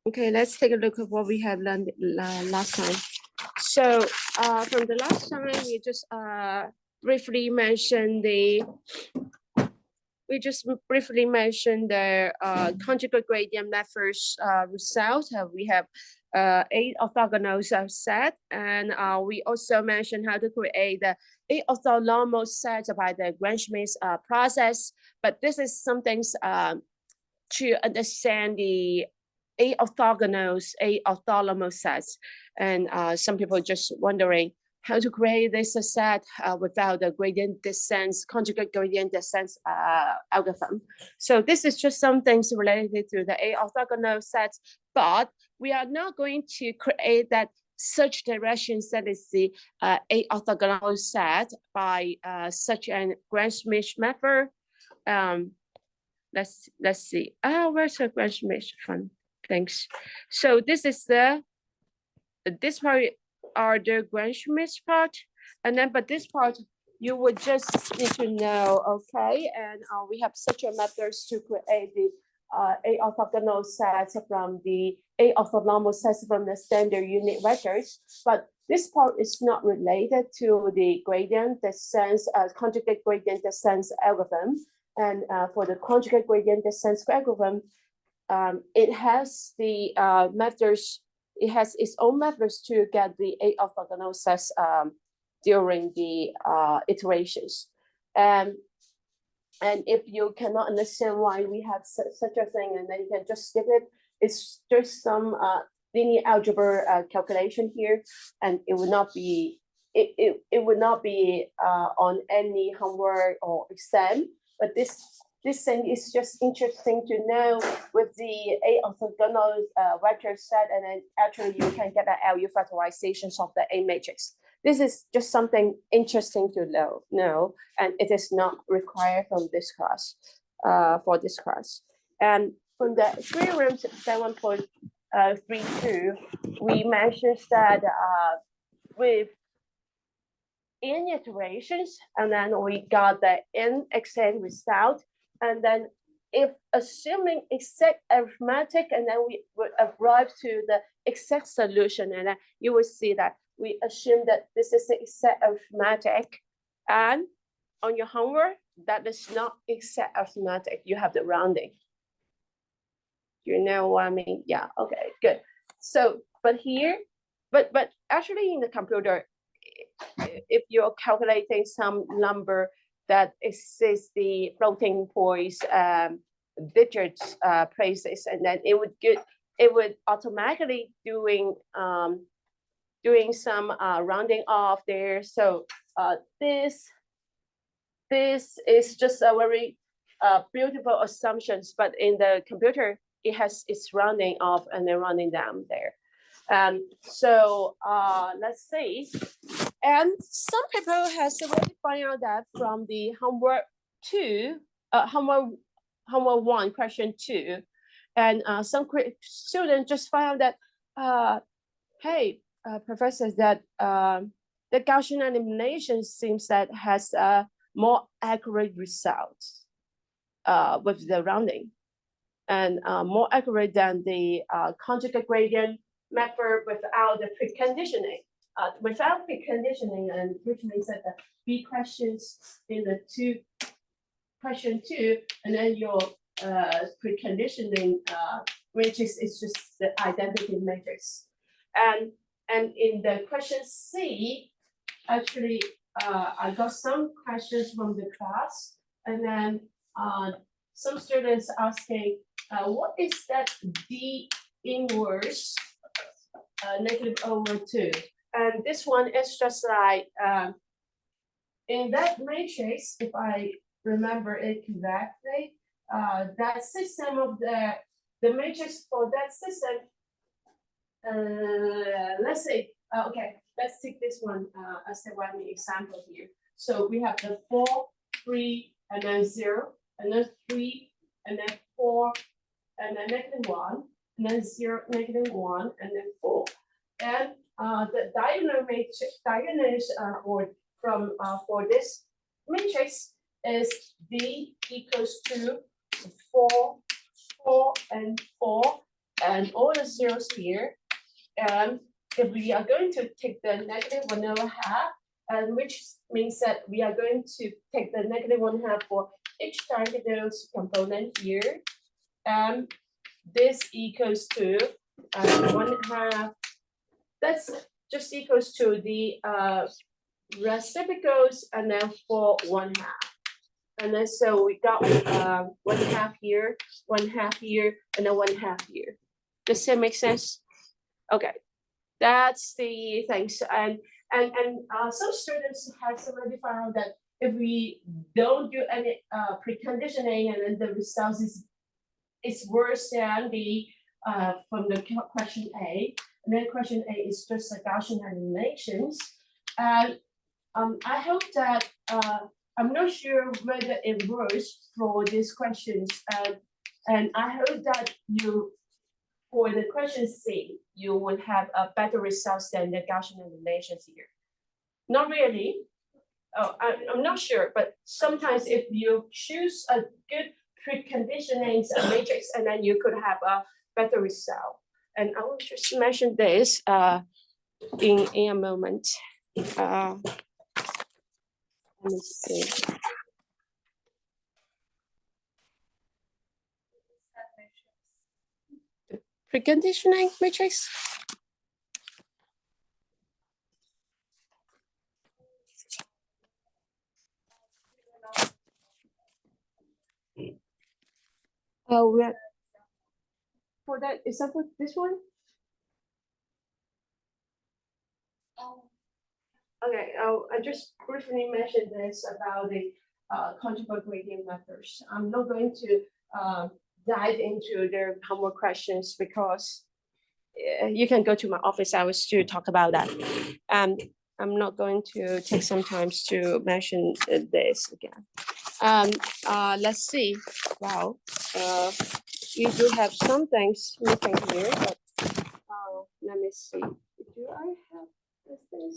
Okay, let's take a look at what we have learned last time. So from the last time, we just briefly mentioned the conjugate gradient methods result. We have 8 orthogonal set, and we also mentioned how to create the 8 orthonormal sets by the Gram-Schmidt process. But this is something to understand the 8 orthogonal sets, and some people just wondering how to create this set without the conjugate gradient descent algorithm. So this is just some things related to the 8 orthogonal sets, but we are not going to create that search direction set is the 8 orthogonal set by such an Gram-Schmidt method. Let's see. Where's the Gram-Schmidt one? Thanks. So this is this part are the Gram-Schmidt part, and then but this part you would just need to know, okay? And we have such a methods to create the 8 orthogonal sets from the 8 orthonormal sets from the standard unit vectors, but this part is not related to the gradient descent, conjugate gradient descent algorithm. And for the conjugate gradient descent algorithm, it has the methods. It has its own methods to get the 8 orthogonal sets during the iterations. And if you cannot understand why we have such a thing, and then you can just skip it. It's just some linear algebra calculation here, and it would not be would not be on any homework or exam. But this thing is just interesting to know with the 8 orthogonal vector set, and then actually you can get the LU factorizations of the A matrix. This is just something interesting to know, and it is not required from this class, for this class. And from the theorem 7.32, we mentioned that with n iterations, and then we got the n exact result. And then if assuming exact arithmetic, and then we would arrive to the exact solution, and then you will see that we assume that this is the exact arithmetic. And on your homework, that is not exact arithmetic. You have the rounding. You know what I mean? Yeah, okay, good. So, but here, but actually in the computer, if you're calculating some number that exists the floating points digits places, and then it would automatically doing some rounding off there. So this is just a very beautiful assumptions, but in the computer it has its rounding off and then rounding down there. So let's see. And some people has already found out that from the homework 1, question 2, and some students just found that, hey, professors, that the Gaussian elimination seems that has more accurate results with the rounding, and more accurate than the conjugate gradient method without the preconditioning. Without preconditioning, and which means that the B questions in the question 2, and then your preconditioning matrix is just the identity matrix. And in the question C, actually, I got some questions from the class, and then some students asking, what is that D inverse -/2? And this one is just like, in that matrix, if I remember it correctly, that system of the matrix for that system, let's say, okay, let's take this one as the one example here. So we have the 4, 3, and then 0, and then 3, and then 4, and then -1, and then 0, -1, and then 4. And the diagonal matrix, for this matrix is D equals to 4, 4, and 4, and all the zeros here. And if we are going to take the negative 1/2, and which means that we are going to take the negative 1/2 for each diagonals component here. And this equals to 1/2. That's just equals to the reciprocals, and then for 1/2. And then so we got 1/2 here, 1/2 here, and then 1/2 here. Does that make sense? Okay, that's the things. And some students have already found out that if we don't do any preconditioning, and then the results is worse than the from the question A. And then question A is just a Gaussian eliminations. And I hope that I'm not sure whether it works for these questions. And I hope that you, for the question C, you will have a better results than the Gaussian eliminations here. Not really. Oh, I'm not sure, but sometimes if you choose a good preconditioning matrix, and then you could have a better result. And I will just mention this in a moment. Let me see. Preconditioning matrix. Oh, yeah. For that, is that for this one? Okay, I just briefly mentioned this about the conjugate gradient methods. I'm not going to dive into their homework questions because you can go to my office hours to talk about that. I'm not going to take some time to mention this again. Let's see. Wow. We do have some things missing here, but let me see. Do I have this thing?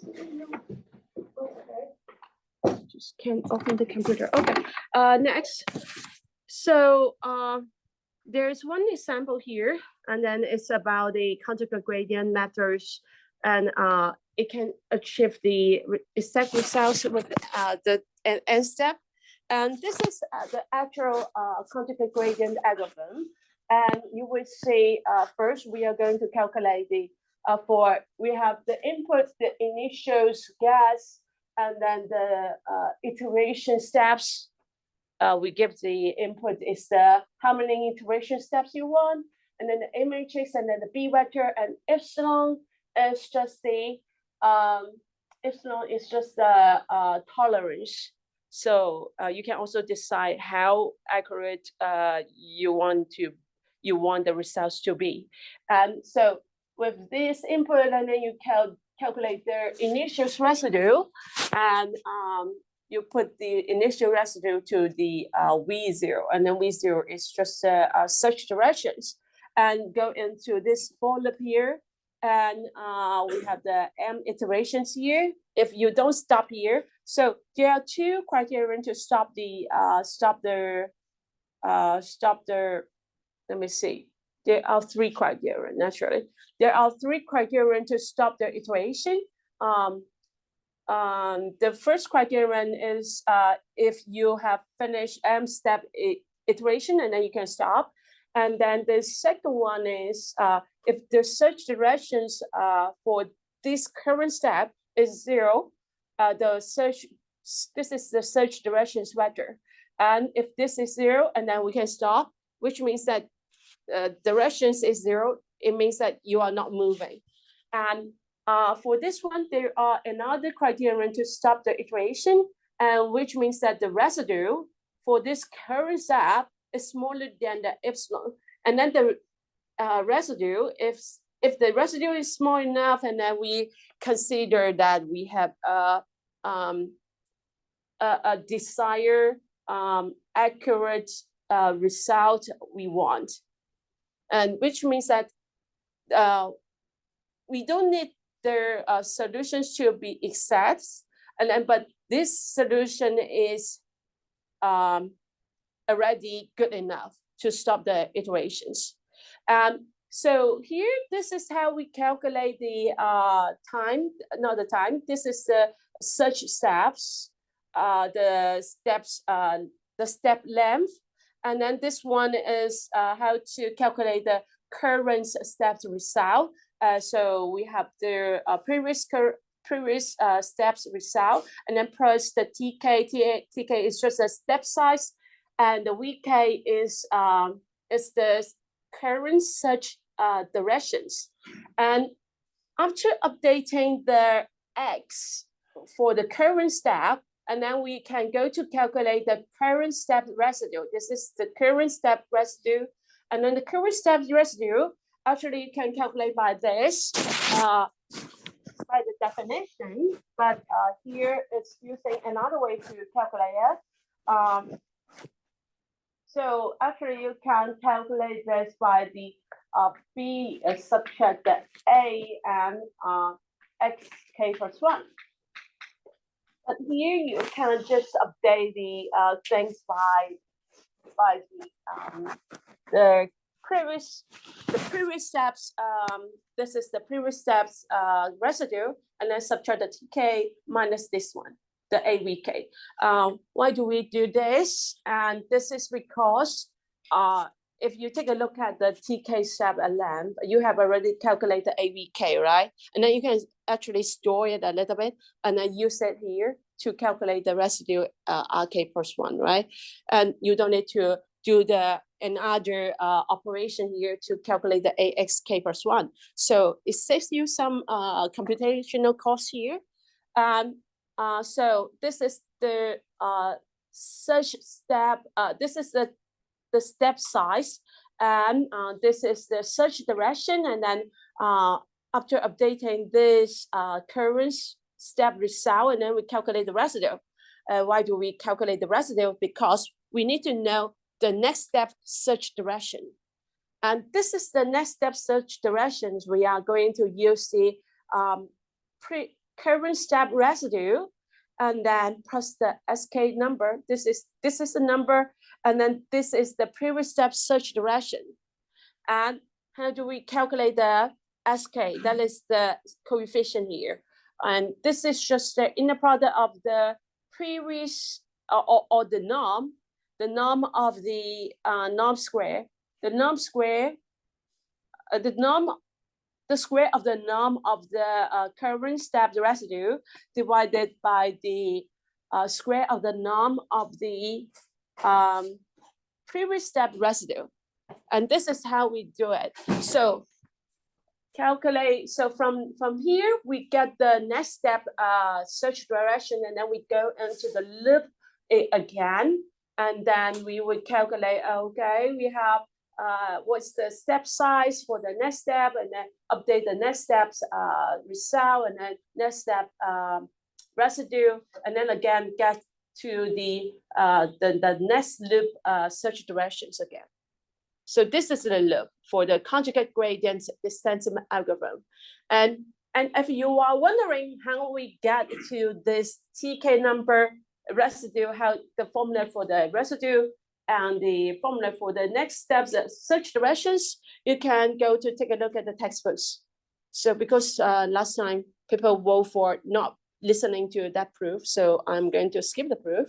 Okay. Just can't open the computer. Okay. Next. So there's one example here, and then it's about the conjugate gradient methods, and it can achieve the exact results with the n step. And this is the actual conjugate gradient algorithm. And you will see first we are going to calculate the we have the input, the initial gas, and then the iteration steps. We give the input is how many iteration steps you want, and then the A matrix, and then the B vector, and epsilon is just the tolerance. So you can also decide how accurate you want the results to be. And so with this input, and then you calculate the initial residue, and you put the initial residue to the V0, and then V0 is just such directions, and go into this for loop here, and we have the M iterations here. If you don't stop here, so there are two criteria to stop the let me see. There are three criteria, naturally. There are three criteria to stop the iteration. The first criterion is if you have finished M step iteration, and then you can stop. And then the second one is if the search directions for this current step is 0, this is the search directions vector. And if this is 0, and then we can stop, which means that directions is 0, it means that you are not moving. And for this one, there are another criterion to stop the iteration, and which means that the residue for this current step is smaller than the epsilon. And then the residue, if the residue is small enough, and then we consider that we have a desired accurate result we want, and which means that we don't need their solutions to be exact, and then but this solution is already good enough to stop the iterations. So here, this is how we calculate the time, not the time. This is the search steps, the step length. And then this one is how to calculate the current steps result. So we have the previous steps result, and then plus the TK. TK is just a step size, and the VK is the current search directions. And after updating the X for the current step, and then we can go to calculate the current step residue. This is the current step residue. And then the current step residue, actually you can calculate by this, by the definition, but here it's using another way to calculate it. So actually you can calculate this by the B subtract the A and XK plus 1. But here you can just update the things by the previous steps. This is the previous steps residue, and then subtract the TK minus this one, the AVK. Why do we do this? And this is because if you take a look at the TK step length, you have already calculated AVK, right? And then you can actually store it a little bit and then use it here to calculate the residue RK plus 1, right? And you don't need to do another operation here to calculate the AXK plus 1. So it saves you some computational cost here. So this is the search step. This is the step size, and this is the search direction. And then after updating this current step result, and then we calculate the residue. Why do we calculate the residue? Because we need to know the next step search direction. And this is the next step search directions. We are going to use the current step residue, and then plus the SK number. This is the number, and then this is the previous step search direction. And how do we calculate the SK? That is the coefficient here. And this is just the inner product of the previous or the norm of the norm square. The square of the norm of the current step residue divided by the square of the norm of the previous step residue. And this is how we do it. So calculate, so from here, we get the next step search direction, and then we go into the loop again. And then we would calculate, okay, we have what's the step size for the next step, and then update the next steps result, and then next step residue, and then again get to the next loop search directions again. So this is the loop for the conjugate gradient descent algorithm. And if you are wondering how we get to this TK number residue, how the formula for the residue and the formula for the next steps search directions, you can go to take a look at the textbooks. So because last time people vote for not listening to that proof, so I'm going to skip the proof.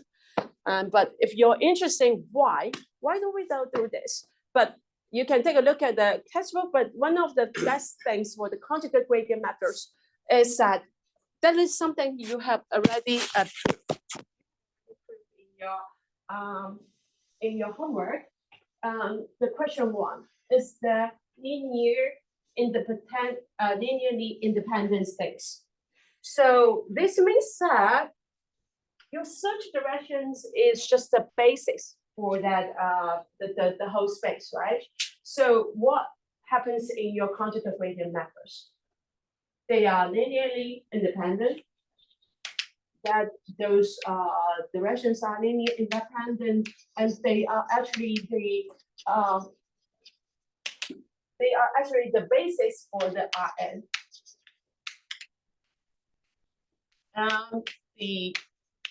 But if you're interested in why do we don't do this? But you can take a look at the textbook. But one of the best things for the conjugate gradient methods is that is something you have already in your homework. The question 1 is the linearly independent states. So this means that your search directions is just the basics for that the whole space, right? So what happens in your conjugate gradient methods? They are linearly independent. That those directions are linearly independent, and they are actually the basis for the Rn.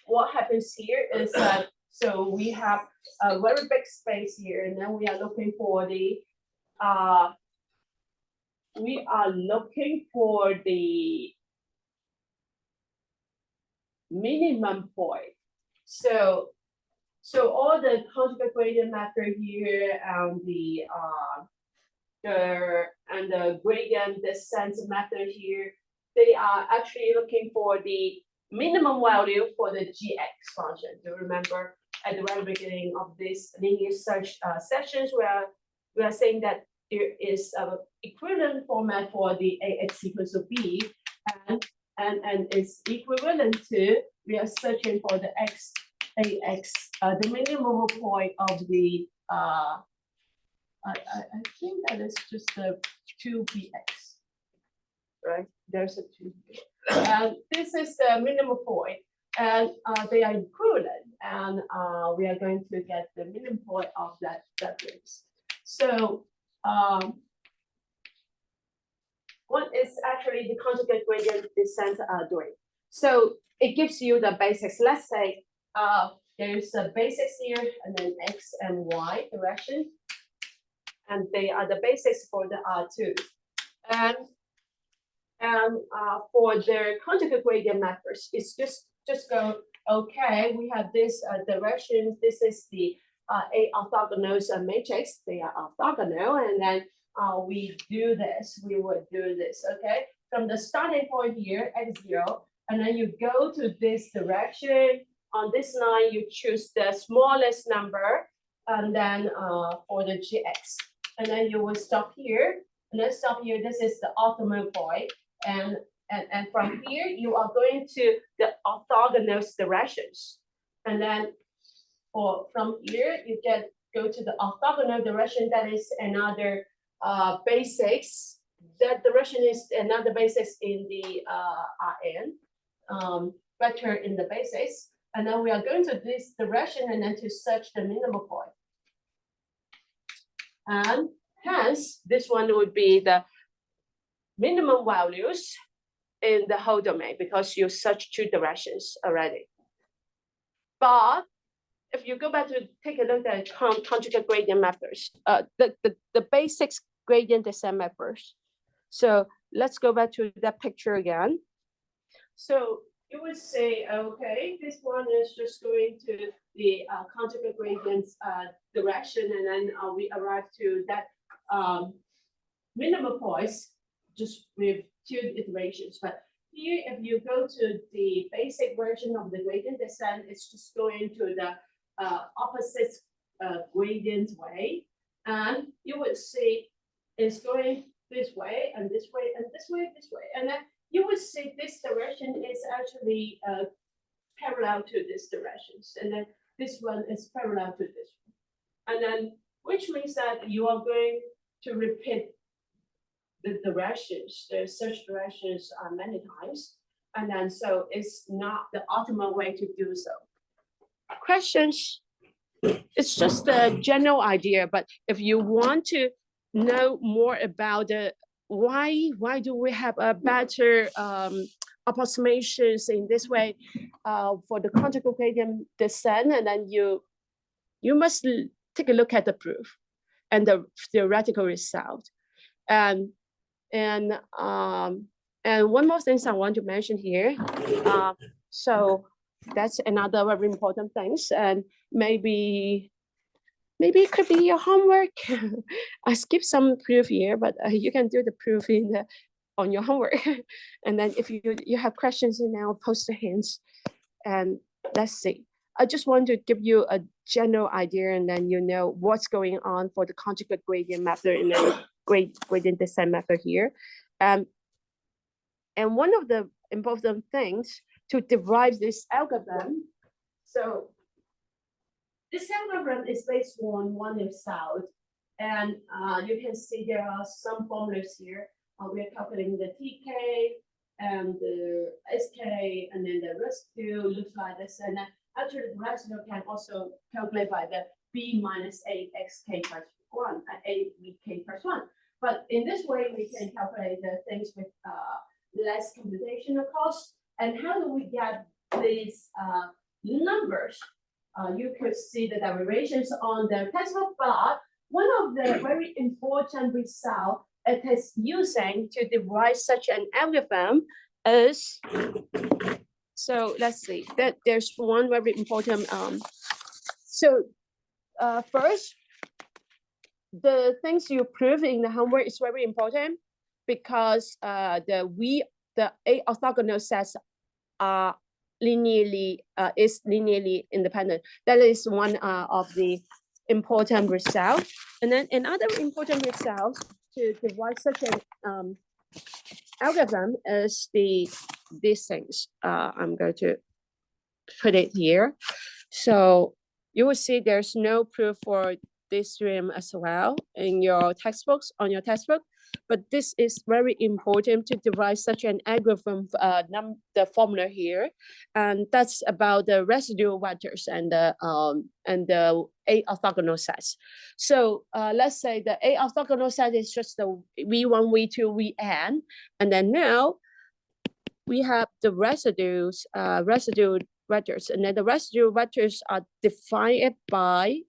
What happens here is that, so we have a very big space here, and then we are looking for the we are looking for the minimum point. So all the conjugate gradient method here and the gradient descent method here, they are actually looking for the minimum value for the gx function. Do you remember at the very beginning of this linear search sessions where we are saying that there is an equivalent format for the ax equals to b, and it's equivalent to, we are searching for the ax, the minimum point of the I think that is just a 2px, right? There's a 2. And this is the minimum point, and they are equivalent, and we are going to get the minimum point of that place. So what is actually the conjugate gradient descent doing? So it gives you the basics. Let's say there's a basics here, and then x and y direction, and they are the basics for the R2. And for their conjugate gradient methods, it's just go, okay, we have this direction. This is the A orthogonal matrix. They are orthogonal, and then we do this. We would do this, okay? From the starting point here, x0, and then you go to this direction. On this line, you choose the smallest number, and then for the gx. And then you will stop here, and then stop here. This is the optimal point. And from here, you are going to the orthogonal directions. And then from here, you go to the orthogonal direction. That is another basics. That direction is another basics in the Rn, vector in the basics. And then we are going to this direction and then to search the minimum point. And hence, this one would be the minimum values in the whole domain because you search 2 directions already. But if you go back to take a look at conjugate gradient methods, the basics gradient descent methods. So let's go back to that picture again. So you would say, okay, this one is just going to the conjugate gradients direction, and then we arrive to that minimum points just with 2 iterations. But here, if you go to the basic version of the gradient descent, it's just going to the opposite gradient way, and you would see it's going this way and this way and this way, and then you would see this direction is actually parallel to this directions, and then this one is parallel to this one, and then which means that you are going to repeat the directions, the search directions many times, and then so it's not the optimal way to do so. Questions? It's just a general idea, but if you want to know more about the why do we have a better approximations in this way for the conjugate gradient descent, and then you must take a look at the proof and the theoretical result. And one more thing I want to mention here. So that's another very important things, and maybe it could be your homework. I skipped some proof here, but you can do the proof on your homework. And then if you have questions, now post the hands, and let's see. I just want to give you a general idea, and then you know what's going on for the conjugate gradient method and then gradient descent method here. And one of the important things to derive this algorithm. So this algorithm is based on one result, and you can see there are some formulas here. We are calculating the TK and the SK, and then the residue looks like this. And then actually, the residue can also calculate by the B minus AXK plus 1, AVK plus 1. But in this way, we can calculate the things with less computational cost. And how do we get these numbers? You could see the derivations on the textbook, but one of the very important results it is using to devise such an algorithm is, so let's see, that there's one very important, first, the things you prove in the homework is very important because the A orthogonal sets are is linearly independent. That is one of the important results. And then another important result to devise such an algorithm is these things. I'm going to put it here. So you will see there's no proof for this theorem as well in your textbooks, on your textbook, but this is very important to devise such an algorithm, the formula here, and that's about the residual vectors and the A orthogonal sets. So let's say the A orthogonal set is just the V1, V2, Vn, and then now we have the residues, residual vectors, and then the residual vectors are defined by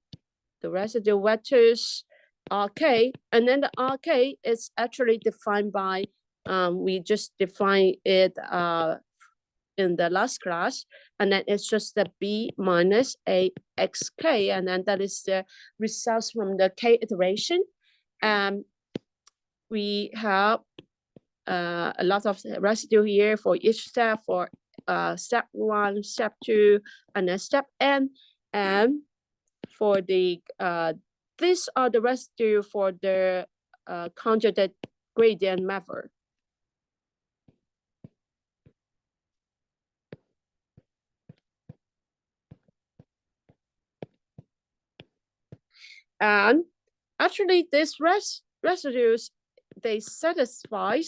the residual vectors Rk, and then the Rk is actually defined by, we just defined it in the last class, and then it's just the B minus Axk, and then that is the results from the K iteration. We have a lot of residue here for each step, for step 1, step 2, and then step n. And for the these are the residue for the conjugate gradient method. And actually, these residues, they satisfy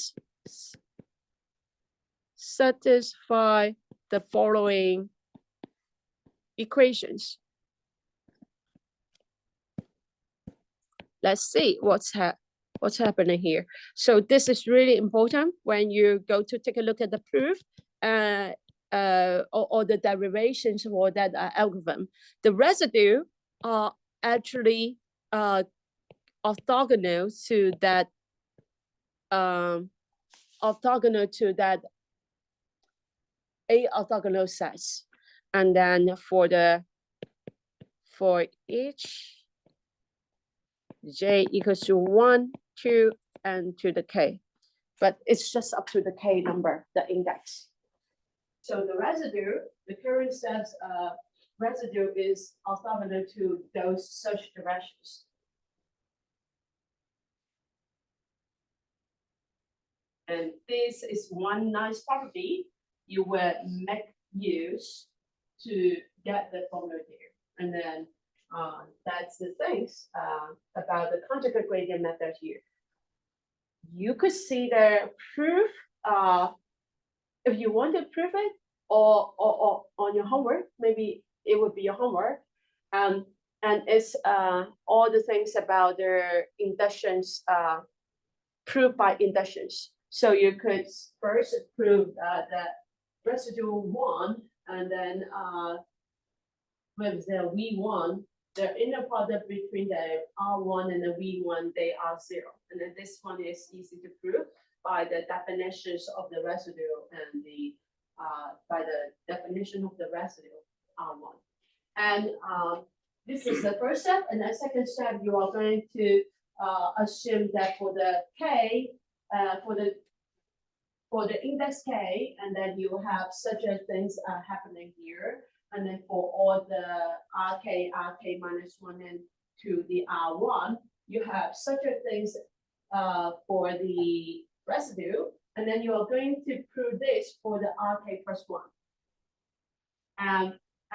the following equations. Let's see what's happening here. So this is really important when you go to take a look at the proof or the derivations for that algorithm. The residue are actually orthogonal to that A orthogonal sets, and then for each j equals to 1, 2, and to the k, but it's just up to the k number, the index. So the residue, the current steps residue is orthogonal to those such directions. And this is one nice property you will make use to get the formula here. And then that's the things about the conjugate gradient method here. You could see the proof if you want to prove it, or on your homework, maybe it would be your homework. And it's all the things about the inductions, proved by inductions. So you could first prove the residual 1, and then with the V1, the inner product between the R1 and the V1, they are 0. And then this one is easy to prove by the definitions of the residue and the by the definition of the residue R1. And this is the first step. And the second step, you are going to assume that for the K, for the index K, and then you have such a things happening here. And then for all the RK minus 1 and to the R1, you have such a things for the residue. And then you are going to prove this for the RK plus 1.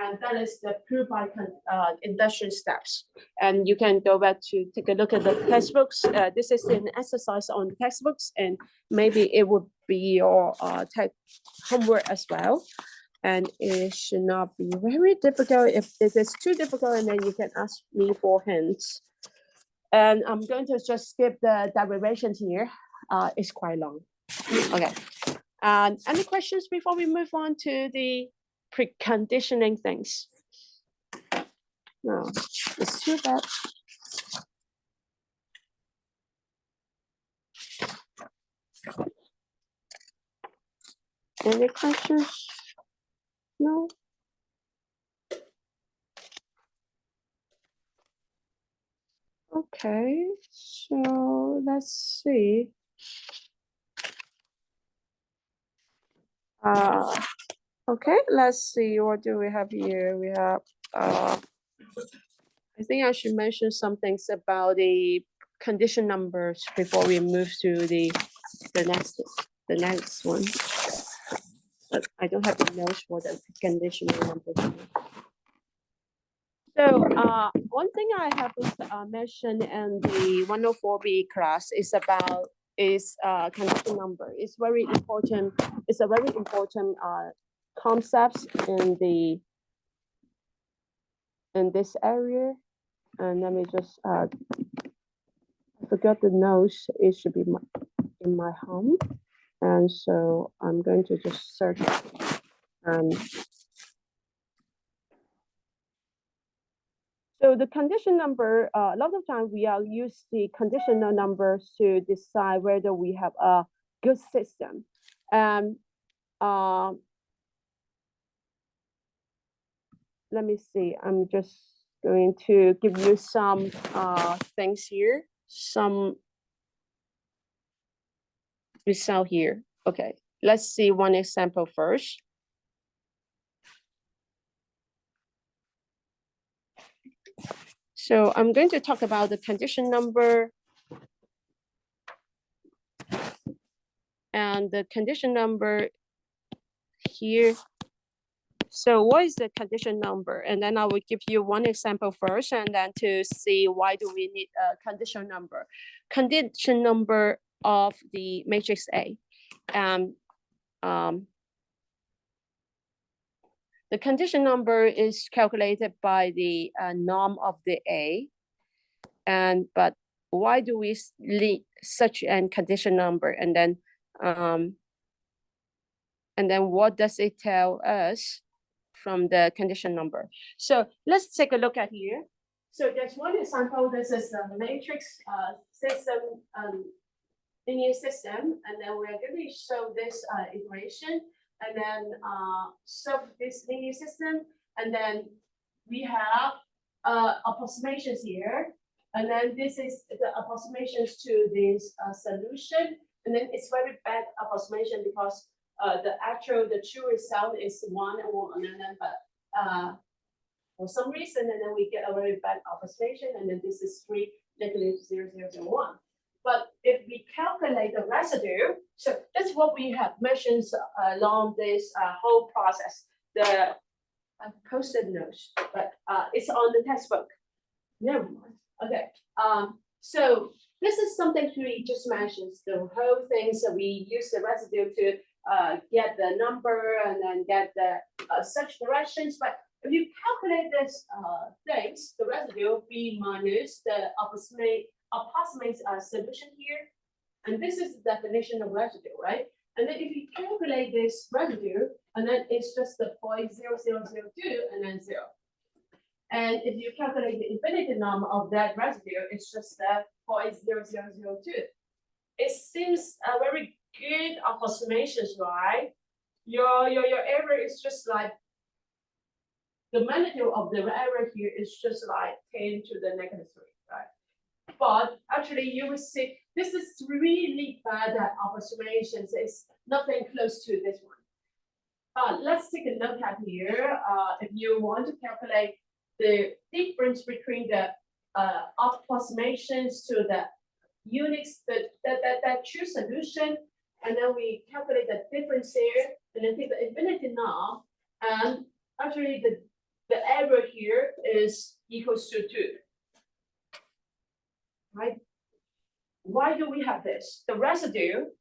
And that is the proof by induction steps. And you can go back to take a look at the textbooks. This is an exercise on the textbooks, and maybe it would be your homework as well. And it should not be very difficult. If it is too difficult, and then you can ask me for hints. And I'm going to just skip the derivations here. It's quite long. Okay. Any questions before we move on to the preconditioning things? No, it's too bad. Any questions? No? Okay, so let's see. Okay, let's see, what do we have here? We have, I think I should mention some things about the condition numbers before we move to the next one. But I don't have the notes for the conditional numbers. So one thing I have mentioned in the 104B class is about condition number. It's very important. It's a very important concept in this area. And let me just I forgot the notes. It should be in my home, and so I'm going to just search. So the condition number, a lot of times we are use the conditional numbers to decide whether we have a good system. And let me see, I'm just going to give you some things here, some result here. Okay, let's see one example first. So I'm going to talk about the condition number. And the condition number here. So what is the condition number? And then I will give you one example first, and then to see why do we need a condition number. Condition number of the matrix A. The condition number is calculated by the norm of the A. But why do we need such a condition number? And then what does it tell us from the condition number? So let's take a look at here. So there's one example. This is the matrix system, linear system, and then we're going to show this iteration, and then solve this linear system, and then we have approximations here, and then this is the approximations to this solution, and then it's very bad approximation because the true result is 1 and 1, and then but for some reason, and then we get a very bad approximation, and then this is 3 negative 0, 0, 0, 1. But if we calculate the residue, so that's what we have mentioned along this whole process. The posted notes, but it's on the textbook. Never mind. Okay. So this is something we just mentioned. The whole thing. So we use the residue to get the number and then get the such directions. But if you calculate this things, the residue B minus the approximate solution here, and this is the definition of residue, right? And then if you calculate this residue, and then it's just the 0.0002 and then 0. And if you calculate the infinity norm of that residue, it's just the 0.0002. It seems a very good approximations, right? Your error is just like the magnitude of the error here is just like 10 to the negative 3, right? But actually, you will see this is really bad approximations. It's nothing close to this one. Let's take a look at here. If you want to calculate the difference between the approximations to the units, that true solution, and then we calculate the difference here, and then take the infinity norm, and actually the error here is equals to 2. Right? Why do we have this? The residue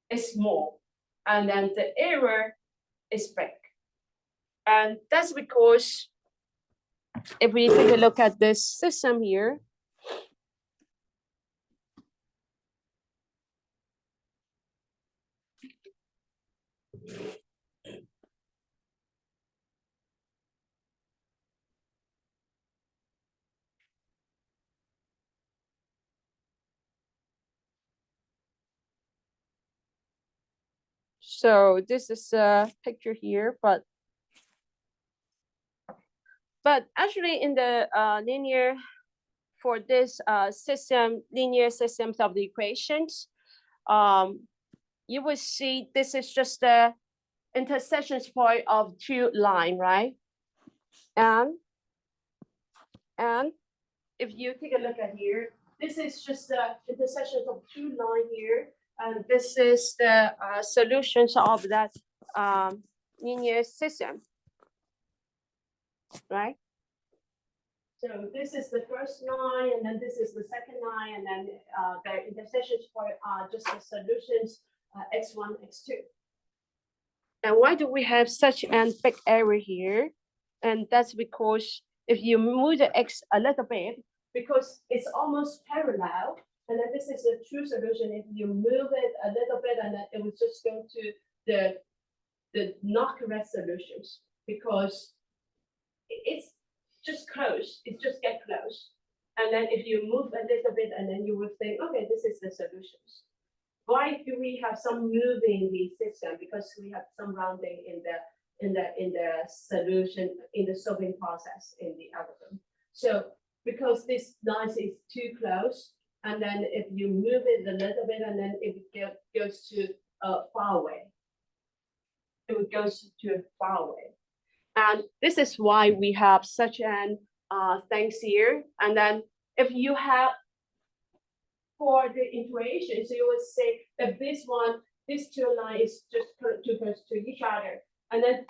is small, and then the error is big. And that's because if we take a look at this system here, So this is a picture here, but actually in the linear, for this linear systems of the equations, you will see this is just the intersections point of two line, right? And if you take a look at here, this is just the intersection of two line here, and this is the solutions of that linear system, right? So this is the first line, and then this is the second line, and then the intersections point are just the solutions x1, x2. And why do we have such a big area here? And that's because if you move the x a little bit, because it's almost parallel, and then this is the true solution. If you move it a little bit, and then it will just go to the not correct solutions, because it's just close. It just get close. And then if you move a little bit, and then you will think, okay, this is the solutions. Why do we have some moving in the system? Because we have some rounding in the solution, in the solving process in the algorithm. So because this line is too close, and then if you move it a little bit, and then it goes to far away. It would go to far away. And this is why we have such an things here. And then if you have for the intuition, so you would say that this two lines is just too close to each other. And then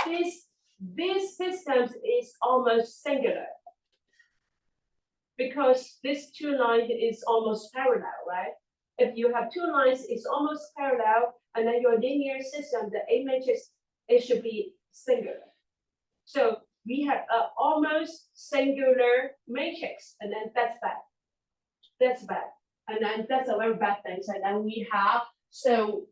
this system is almost singular, because this two lines is almost parallel, right? If you have two lines, it's almost parallel, and then your linear system, the A matrix, it should be singular. So we have an almost singular matrix, and then that's bad. That's bad. And then that's a very bad thing. And then we have, so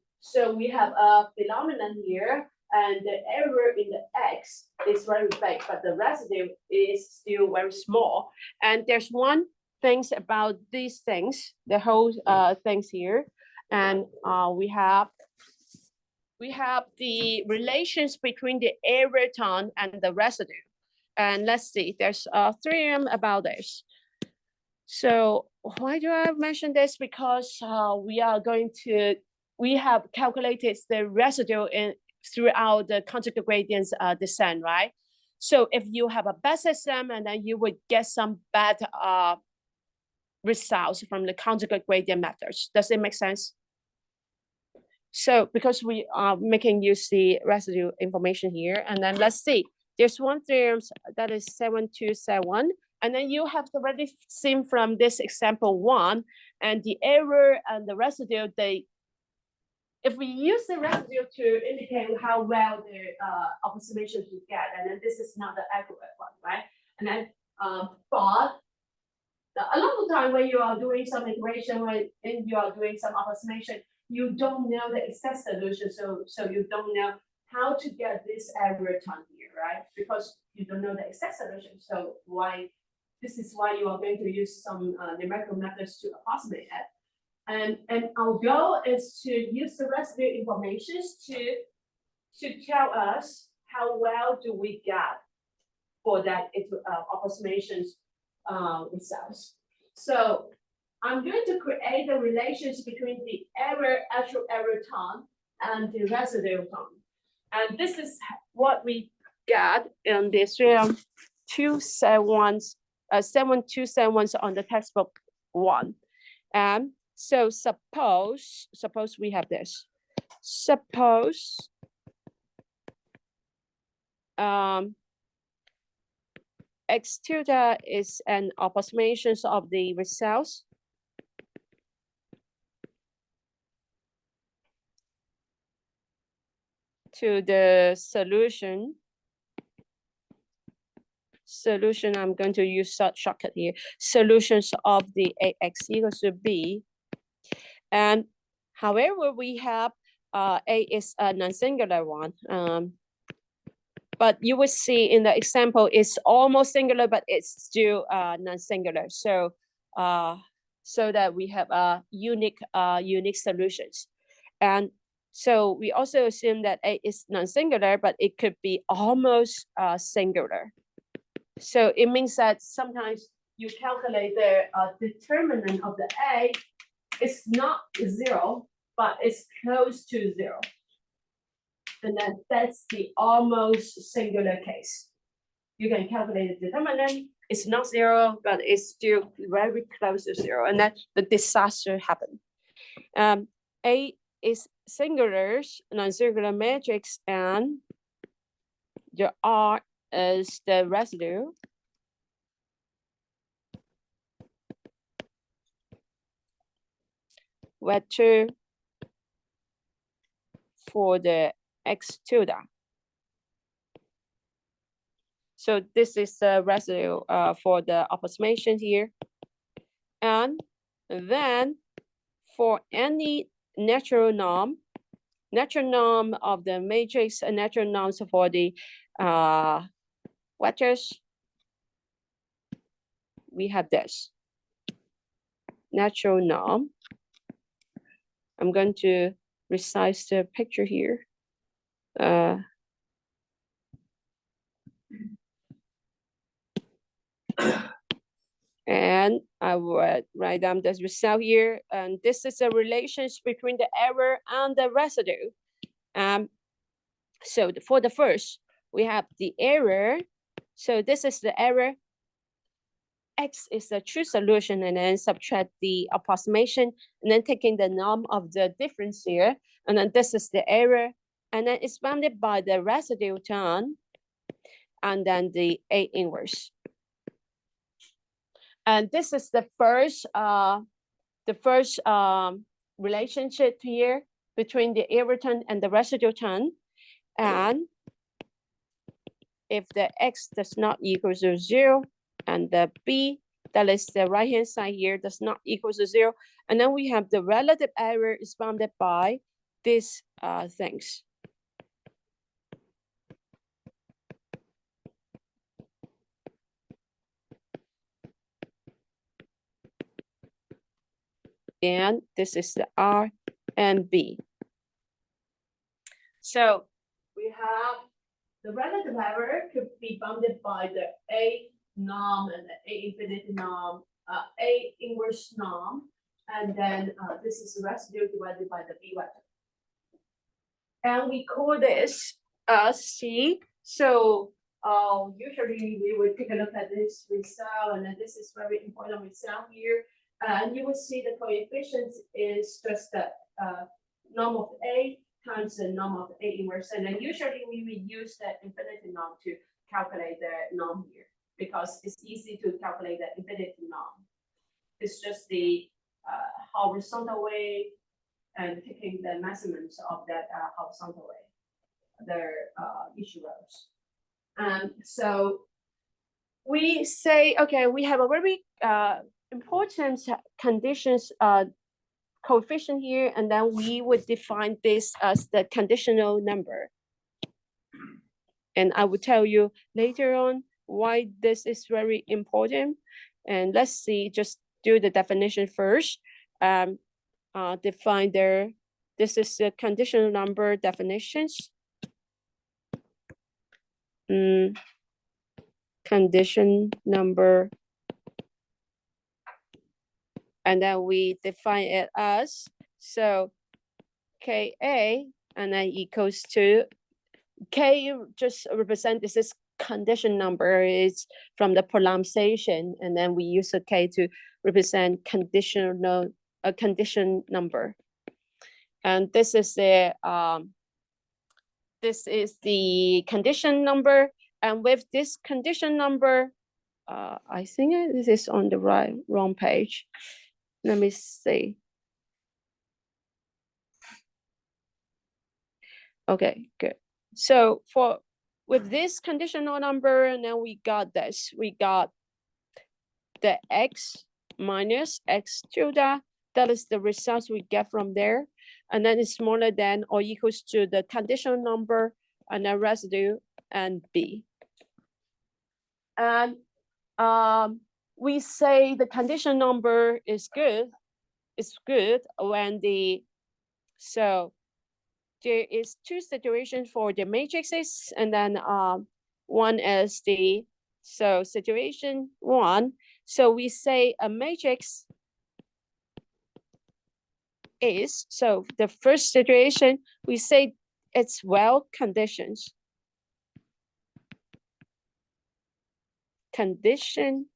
we have a phenomenon here, and the error in the x is very big, but the residue is still very small. And there's one thing about these things, the whole things here, and we have the relations between the error term and the residue. And let's see, there's a theorem about this. So why do I mention this? Because we have calculated the residue throughout the conjugate gradients descent, right? So if you have a bad system, and then you would get some bad results from the conjugate gradient methods. Does it make sense? So because we are making use the residue information here, and then let's see, there's one theorem that is 727. And then you have already seen from this example one, and the error and the residue, if we use the residue to indicate how well the approximations we get, and then this is not the accurate one, right? And then, but a lot of the time when you are doing some integration, when you are doing some approximation, you don't know the exact solution, so you don't know how to get this error term here, right? Because you don't know the exact solution. So this is why you are going to use some numerical methods to approximate it. And our goal is to use the residue information to tell us how well do we get for that approximations results. So I'm going to create the relations between the actual error term and the residue term. And this is what we got in the 7271s on the textbook one. And so suppose we have this. Suppose x tilde is an approximation of the results. To the solution, I'm going to use shortcut here, solutions of the AX equals to B. And however, we have A is a non-singular one. But you will see in the example, it's almost singular, but it's still non-singular. So so that we have unique solutions. And So we also assume that A is non-singular, but it could be almost singular. So it means that sometimes you calculate the determinant of the A, it's not 0, but it's close to 0. And then that's the almost singular case. You can calculate the determinant, it's not 0, but it's still very close to 0, and then the disaster happened. A is singular, non-singular matrix, and the R is the residue. Vector for the X tilde. So this is the residue for the approximation here. And then for any natural norm of the matrix and natural norms for the vectors, we have this natural norm. I'm going to resize the picture here. And I would write down this result here. And this is a relationship between the error and the residue. So for the first, we have the error. So this is the error. X is the true solution, and then subtract the approximation, and then taking the norm of the difference here. And then this is the error. And then it's bounded by the residue term, and then the A inverse. And this is the first relationship here between the error term and the residue term. And if the X does not equal to 0, and the B, that is the right-hand side here, does not equal to 0, and then we have the relative error is bounded by these things. And this is the R and B. So we have the relative error could be bounded by the A norm and the A infinity norm, A inverse norm, and then this is the residue divided by the B vector. And we call this C. So usually we would take a look at this result, and then this is very important result here. And you will see the coefficient is just the norm of A times the norm of A inverse. And then usually we will use the infinity norm to calculate the norm here, because it's easy to calculate the infinity norm. It's just the horizontal way and taking the measurements of that horizontal way, their issue rows. So we say, okay, we have a very important conditions coefficient here, and then we would define this as the conditional number. And I will tell you later on why this is very important. And let's see, just do the definition first. Define this is the conditional number definitions. Condition number. And then we define it as, so Ka, and then equals to, K just represent this is condition number, is from the prolongation, and then we use a K to represent conditional a condition number. And this is the condition number, and with this condition number, I think this is on the wrong page. Let me see. Okay, good. So with this conditional number, and then we got this. We got the X minus X tilde. That is the results we get from there. And then it's smaller than or equals to the conditional number and the residue and B. And we say the condition number is good. It's good when the, so there is two situations for the matrices, and then one is the, so situation one. So we say a matrix is, so the first situation, we say it's well conditions. Condition,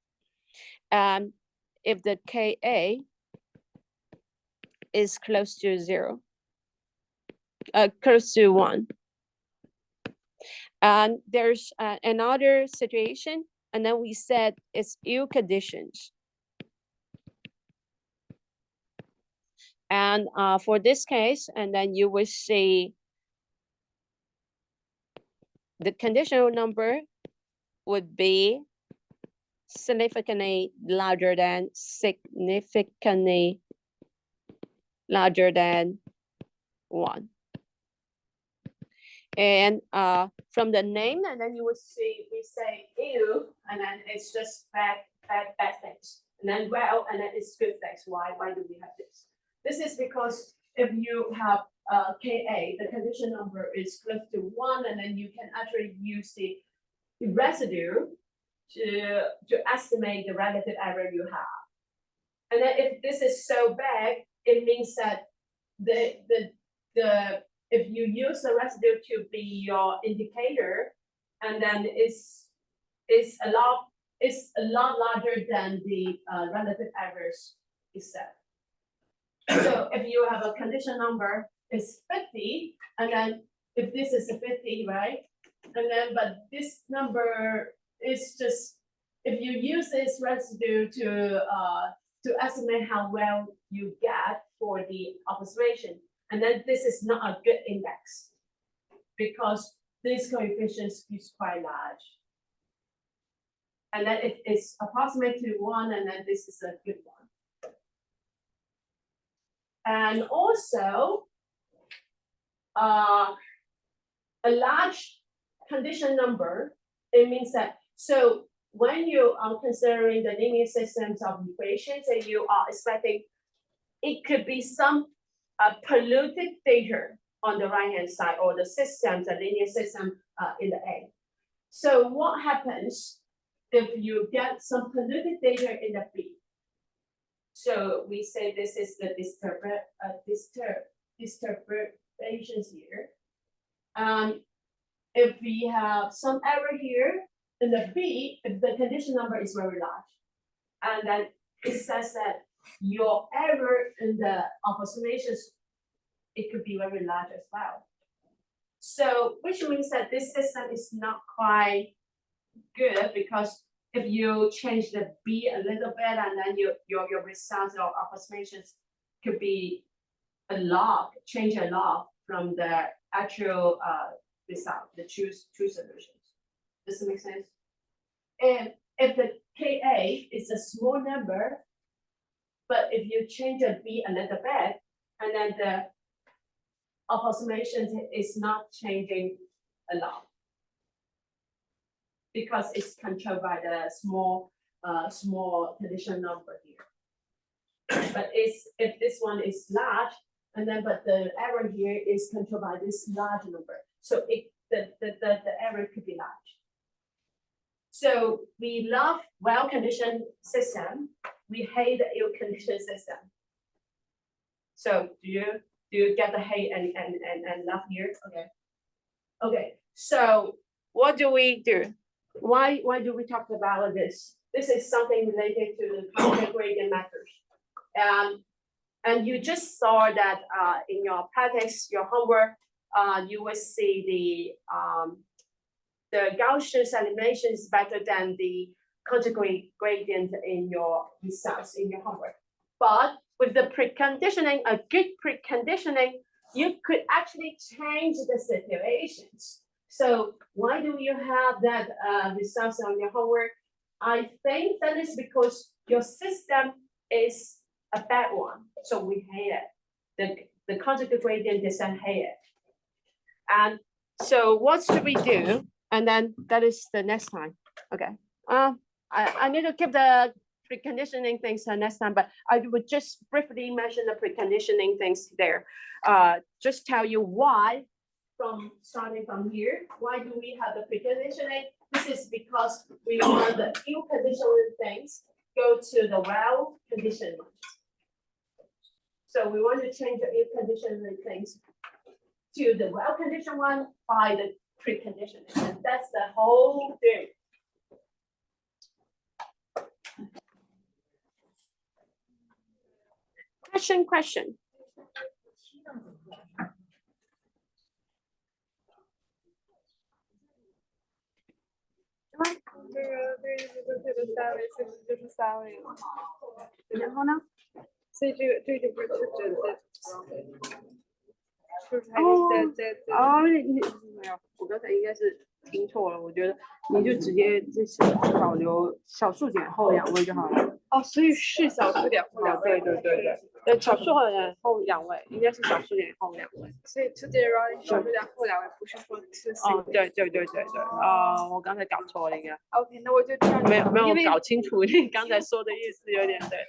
if the Ka is close to 0, close to 1. And there's another situation, and then we said it's ill conditions. And for this case, and then you will see the conditional number would be significantly larger than 1. And from the name, and then you will see we say ill, and then it's just bad things. And then well, and then it's good things. Why do we have this? This is because if you have Ka, the condition number is close to 1, and then you can actually use the residue to estimate the relative error you have. And then if this is so bad, it means that if you use the residue to be your indicator, and then it's a lot larger than the relative errors itself. So if you have a condition number is 50, and then if this is a 50, right? And then but this number is just, if you use this residue to estimate how well you get for the observation, and then this is not a good index because this coefficient is quite large. And then it is approximately 1, and then this is a good one. And also, a large condition number, it means that, so when you are considering the linear systems of equations, and you are expecting it could be some polluted data on the right-hand side, or the systems, the linear system in the A. So what happens if you get some polluted data in the B? So we say this is the disturbations here. If we have some error here in the B, if the condition number is very large, and then it says that your error in the approximations, it could be very large as well. So, which means that this system is not quite good, because if you change the B a little bit, and then your results or approximations could be change a lot from the actual result, the true solutions. Does it make sense? And if the Ka is a small number, but if you change the B a little bit, and then the approximation is not changing a lot, because it's controlled by the small condition number here. But if this one is large, and then but the error here is controlled by this large number, so the error could be large. So we love well-conditioned system. We hate the ill-conditioned system. So do you get the hate and love here? Okay. Okay. So what do we do? Why do we talk about this? This is something related to the conjugate gradient methods. And you just saw that in your practice, your homework, you will see the Gaussian elimination is better than the conjugate gradient in your results in your homework. But with the preconditioning, a good preconditioning, you could actually change the situations. So why do you have that results on your homework? I think that is because your system is a bad one, so we hate it. The conjugate gradient doesn't hate it. And so what should we do? And then that is the next time. Okay. I need to keep the preconditioning things next time, but I would just briefly mention the preconditioning things there. Just tell you why starting from here, why do we have the preconditioning? This is because we want the ill conditioning things go to the well conditioning. So we want to change the ill conditioning things to the well conditioned one by the preconditioning. And that's the whole thing. Question.这个三维是不是就是三维了？然后呢？所以这个就不是就是还是在没有，我刚才应该是听错了。我觉得你就直接就是保留小数点后2位就好了。哦，所以是小数点后2位。对，小数点后2位，应该是小数点后2位。所以 to the right 小数点后2位，不是说 to C。哦，对。我刚才搞错了应该。OK，那我就这样。没有搞清楚你刚才说的意思，有点对。